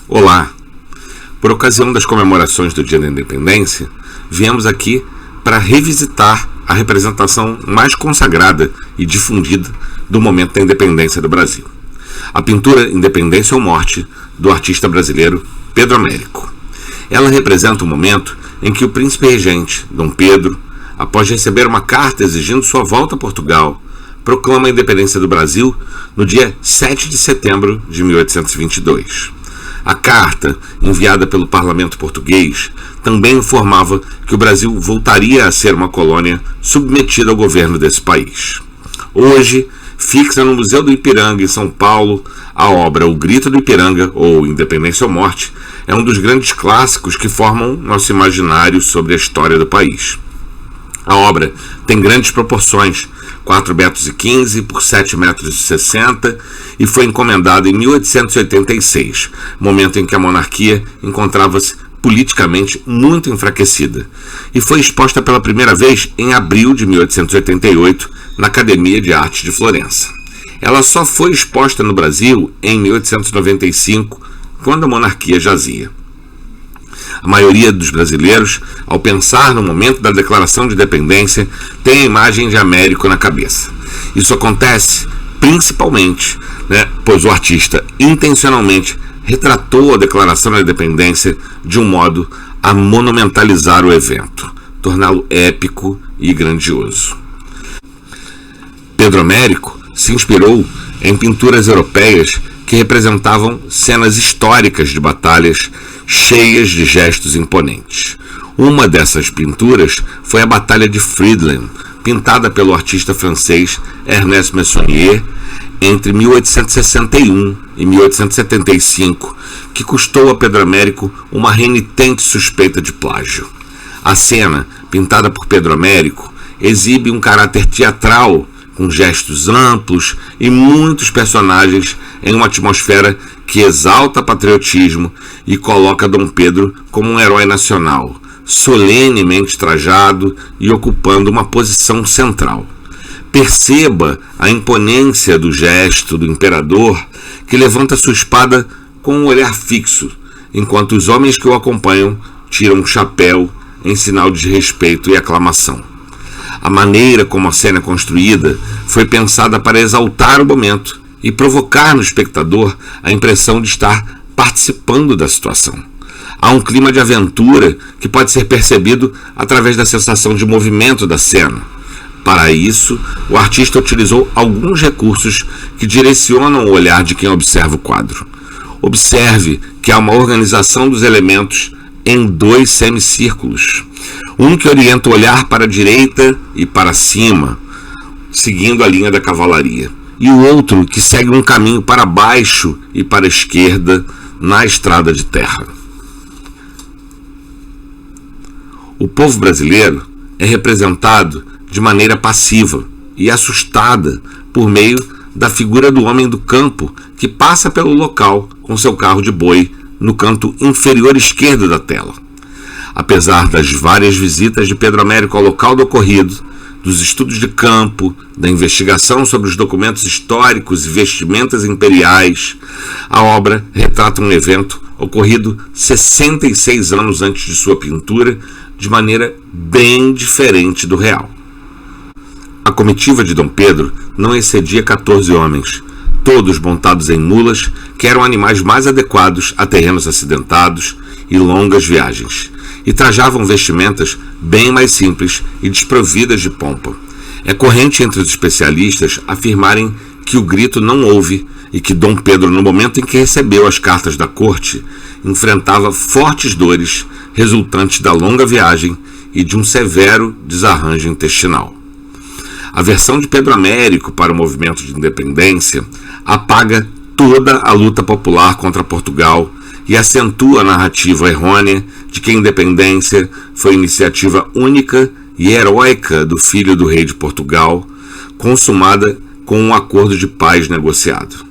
Olá! Por ocasião das comemorações do Dia da Independência, viemos aqui para revisitar a representação mais consagrada e difundida do momento da independência do Brasil. A pintura Independência ou Morte, do artista brasileiro Pedro Américo. Ela representa o momento em que o príncipe regente, Dom Pedro, após receber uma carta exigindo sua volta a Portugal, proclama a independência do Brasil no dia 7 de setembro de 1822. A carta, enviada pelo parlamento português, também informava que o Brasil voltaria a ser uma colônia submetida ao governo desse país. Hoje, fixa no Museu do Ipiranga, em São Paulo, a obra O Grito do Ipiranga, ou Independência ou Morte, é um dos grandes clássicos que formam nosso imaginário sobre a história do país. A obra tem grandes proporções, 4,15 m por 7,60 m, e foi encomendada em 1886, momento em que a monarquia encontrava-se politicamente muito enfraquecida, e foi exposta pela primeira vez em abril de 1888 na Academia de Artes de Florença. Ela só foi exposta no Brasil em 1895, quando a monarquia jazia. A maioria dos brasileiros, ao pensar no momento da declaração de independência, tem a imagem de Américo na cabeça. Isso acontece principalmente, pois o artista intencionalmente retratou a declaração da independência de um modo a monumentalizar o evento, torná-lo épico e grandioso. Pedro Américo se inspirou em pinturas europeias que representavam cenas históricas de batalhas cheias de gestos imponentes. Uma dessas pinturas foi a Batalha de Friedland, pintada pelo artista francês Ernest Meissonier entre 1861 e 1875, que custou a Pedro Américo uma renitente suspeita de plágio. A cena, pintada por Pedro Américo, exibe um caráter teatral, com gestos amplos e muitos personagens em uma atmosfera que exalta patriotismo e coloca Dom Pedro como um herói nacional, solenemente trajado e ocupando uma posição central. Perceba a imponência do gesto do imperador, que levanta sua espada com um olhar fixo, enquanto os homens que o acompanham tiram um chapéu em sinal de respeito e aclamação. A maneira como a cena é construída foi pensada para exaltar o momento e provocar no espectador a impressão de estar participando da situação. Há um clima de aventura que pode ser percebido através da sensação de movimento da cena. Para isso, o artista utilizou alguns recursos que direcionam o olhar de quem observa o quadro. Observe que há uma organização dos elementos em dois semicírculos. Um que orienta o olhar para a direita e para cima, seguindo a linha da cavalaria, e o outro que segue um caminho para baixo e para a esquerda na estrada de terra. O povo brasileiro é representado de maneira passiva e assustada por meio da figura do homem do campo que passa pelo local com seu carro de boi no canto inferior esquerdo da tela. Apesar das várias visitas de Pedro Américo ao local do ocorrido, dos estudos de campo, da investigação sobre os documentos históricos e vestimentas imperiais, a obra retrata um evento ocorrido 66 anos antes de sua pintura, de maneira bem diferente do real. A comitiva de Dom Pedro não excedia 14 homens, todos montados em mulas, que eram animais mais adequados a terrenos acidentados e longas viagens, e trajavam vestimentas bem mais simples e desprovidas de pompa. É corrente entre os especialistas afirmarem que o grito não houve e que Dom Pedro, no momento em que recebeu as cartas da corte, enfrentava fortes dores resultantes da longa viagem e de um severo desarranjo intestinal. A versão de Pedro Américo para o movimento de independência apaga toda a luta popular contra Portugal e acentua a narrativa errônea de que a independência foi iniciativa única e heróica do filho do rei de Portugal, consumada com um acordo de paz negociado.